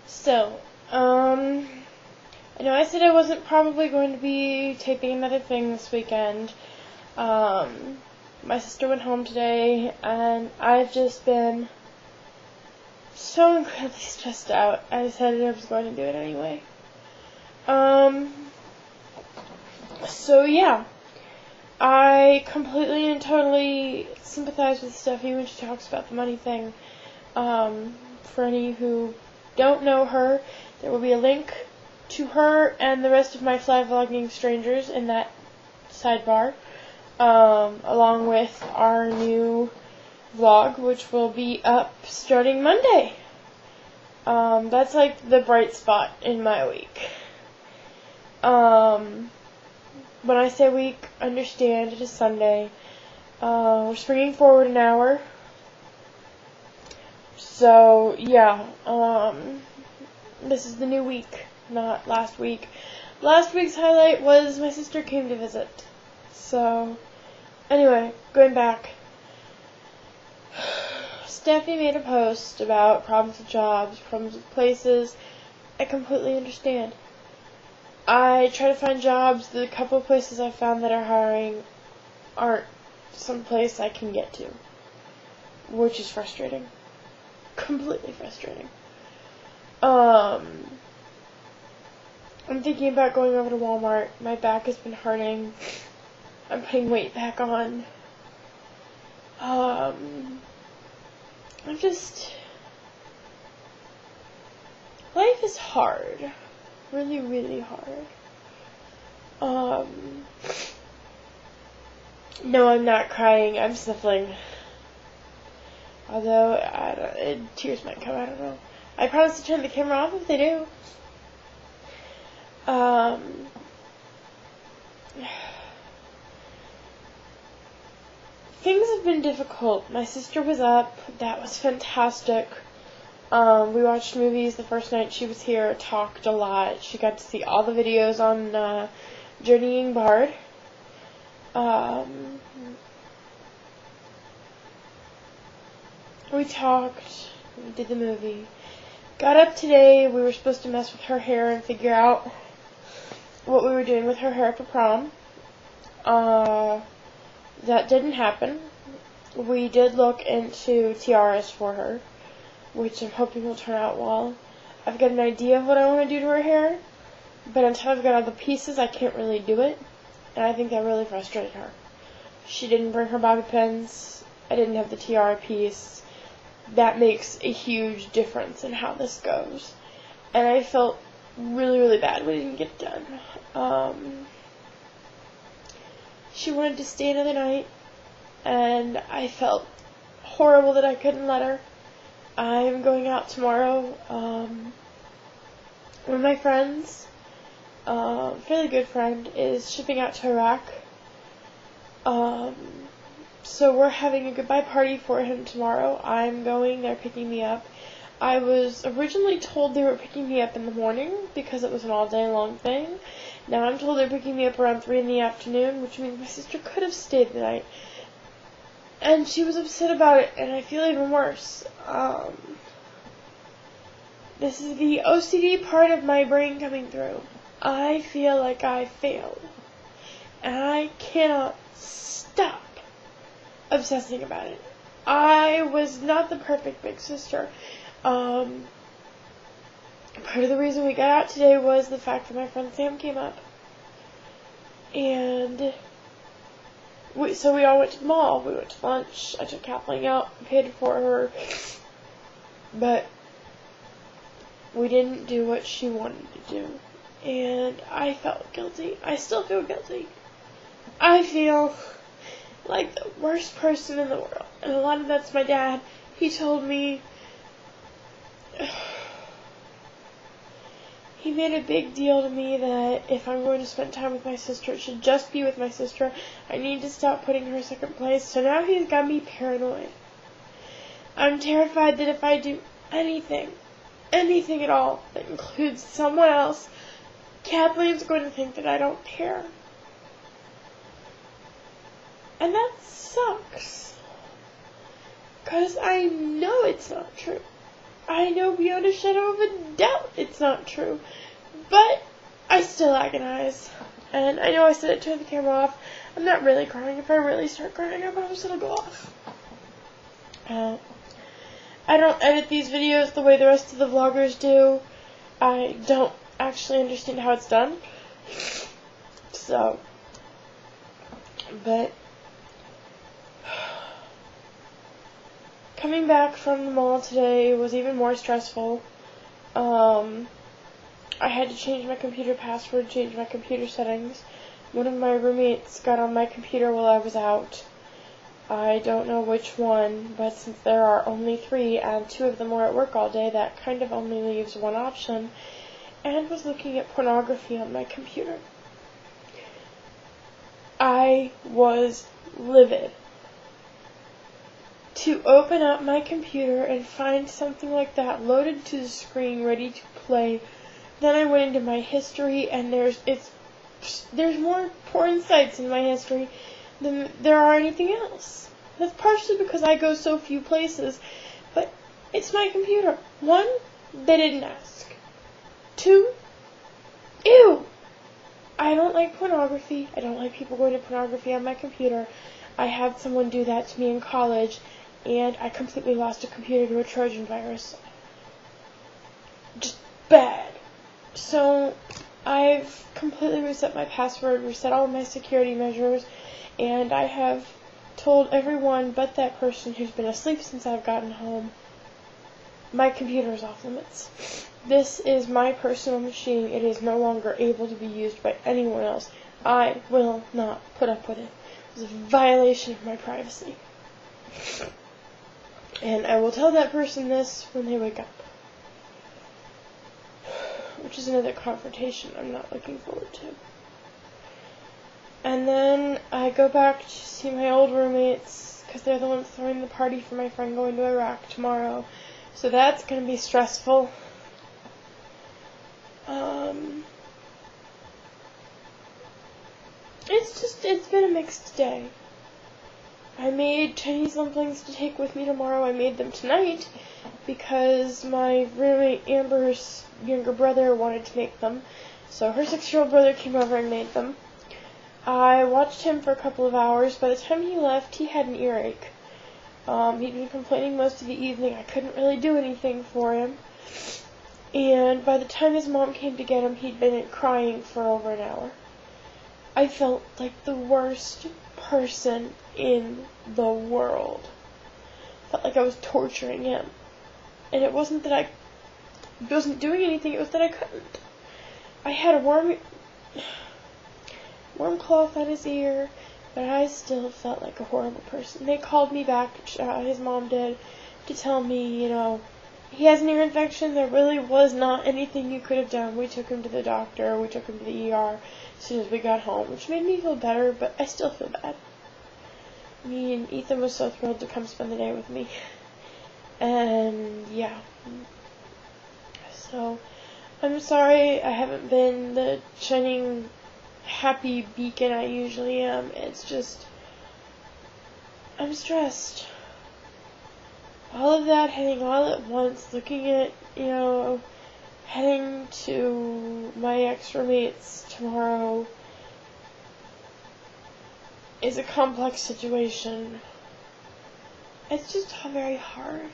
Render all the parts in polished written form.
So, I know I said I wasn't probably going to be taping another thing this weekend. My sister went home today, and I've just been so incredibly stressed out. I decided I was going to do it anyway. So yeah, I completely and totally sympathize with Steffi when she talks about the money thing. For any who don't know her, there will be a link to her and the rest of my fly vlogging strangers in that sidebar, along with our new vlog, which will be up starting Monday. That's like the bright spot in my week. When I say week, understand it is Sunday. We're springing forward an hour. So, yeah, this is the new week, not last week. Last week's highlight was my sister came to visit. So, anyway, going back. Steffi made a post about problems with jobs, problems with places. I completely understand. I try to find jobs. The couple of places I've found that are hiring aren't some place I can get to, which is frustrating. Completely frustrating. I'm thinking about going over to Walmart. My back has been hurting. I'm putting weight back on. Life is hard. Really, really hard. No, I'm not crying. I'm sniffling. Although, tears might come, I don't know. I promise to turn the camera off if they do. Things have been difficult. My sister was up. That was fantastic. We watched movies the first night she was here, talked a lot. She got to see all the videos on Journeying Bard. We talked, we did the movie. Got up today, we were supposed to mess with her hair and figure out what we were doing with her hair for prom. That didn't happen. We did look into tiaras for her, which I'm hoping will turn out well. I've got an idea of what I want to do to her hair, but until I've got all the pieces, I can't really do it, and I think that really frustrated her. She didn't bring her bobby pins. I didn't have the tiara piece. That makes a huge difference in how this goes, and I felt really, really bad we didn't get it done. She wanted to stay another night, and I felt horrible that I couldn't let her. I'm going out tomorrow. One of my friends, fairly good friend, is shipping out to Iraq. So we're having a goodbye party for him tomorrow. I'm going, they're picking me up. I was originally told they were picking me up in the morning because it was an all day long thing. Now I'm told they're picking me up around 3 in the afternoon, which means my sister could have stayed the night. And she was upset about it, and I feel even worse. This is the OCD part of my brain coming through. I feel like I failed. And I cannot stop obsessing about it. I was not the perfect big sister. Part of the reason we got out today was the fact that my friend Sam came up. And so we all went to the mall. We went to lunch. I took Kathleen out, paid for her. But we didn't do what she wanted to do. And I felt guilty. I still feel guilty. I feel like the worst person in the world. And a lot of that's my dad. He told me, he made a big deal to me that if I'm going to spend time with my sister, it should just be with my sister. I need to stop putting her second place. So now he's got me paranoid. I'm terrified that if I do anything at all that includes someone else, Kathleen's going to think that I don't care. And that sucks. Because I know it's not true. I know beyond a shadow of a doubt it's not true. But I still agonize. And I know I said it, turn the camera off. I'm not really crying. If I really start crying, I promise it'll go off. I don't edit these videos the way the rest of the vloggers do. I don't actually understand how it's done. So, but coming back from the mall today was even more stressful. I had to change my computer password, change my computer settings. One of my roommates got on my computer while I was out. I don't know which one, but since there are only 3 and 2 of them were at work all day, that kind of only leaves one option, and was looking at pornography on my computer. I was livid. To open up my computer and find something like that loaded to the screen ready to play. Then I went into my history, and there's more porn sites in my history than there are anything else. That's partially because I go so few places, but it's my computer. 1, they didn't ask. 2, ew! I don't like pornography. I don't like people going to pornography on my computer. I had someone do that to me in college, and I completely lost a computer to a Trojan virus. Just bad. So, I've completely reset my password, reset all my security measures, and I have told everyone but that person who's been asleep since I've gotten home, my computer is off limits. This is my personal machine. It is no longer able to be used by anyone else. I will not put up with it. It's a violation of my privacy. And I will tell that person this when they wake up. Which is another confrontation I'm not looking forward to. And then I go back to see my old roommates, because they're the ones throwing the party for my friend going to Iraq tomorrow. So that's going to be stressful. It's been a mixed day. I made Chinese dumplings to take with me tomorrow. I made them tonight because my roommate Amber's younger brother wanted to make them. So her 6-year-old brother came over and made them. I watched him for a couple of hours. By the time he left, he had an earache. He'd been complaining most of the evening. I couldn't really do anything for him. And by the time his mom came to get him, he'd been crying for over an hour. I felt like the worst person in the world. Felt like I was torturing him. And it wasn't that I wasn't doing anything, it was that I couldn't. I had a warm cloth on his ear, but I still felt like a horrible person. They called me back, his mom did, to tell me, he has an ear infection. There really was not anything you could have done. We took him to the doctor. We took him to the ER as soon as we got home, which made me feel better, but I still feel bad. Me and Ethan was so thrilled to come spend the day with me. And, yeah. So, I'm sorry I haven't been the shining, happy beacon I usually am. It's just, I'm stressed. All of that hitting all at once, looking at, heading to my ex-roommates tomorrow is a complex situation. It's just all very hard.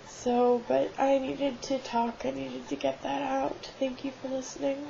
So, but I needed to talk. I needed to get that out. Thank you for listening.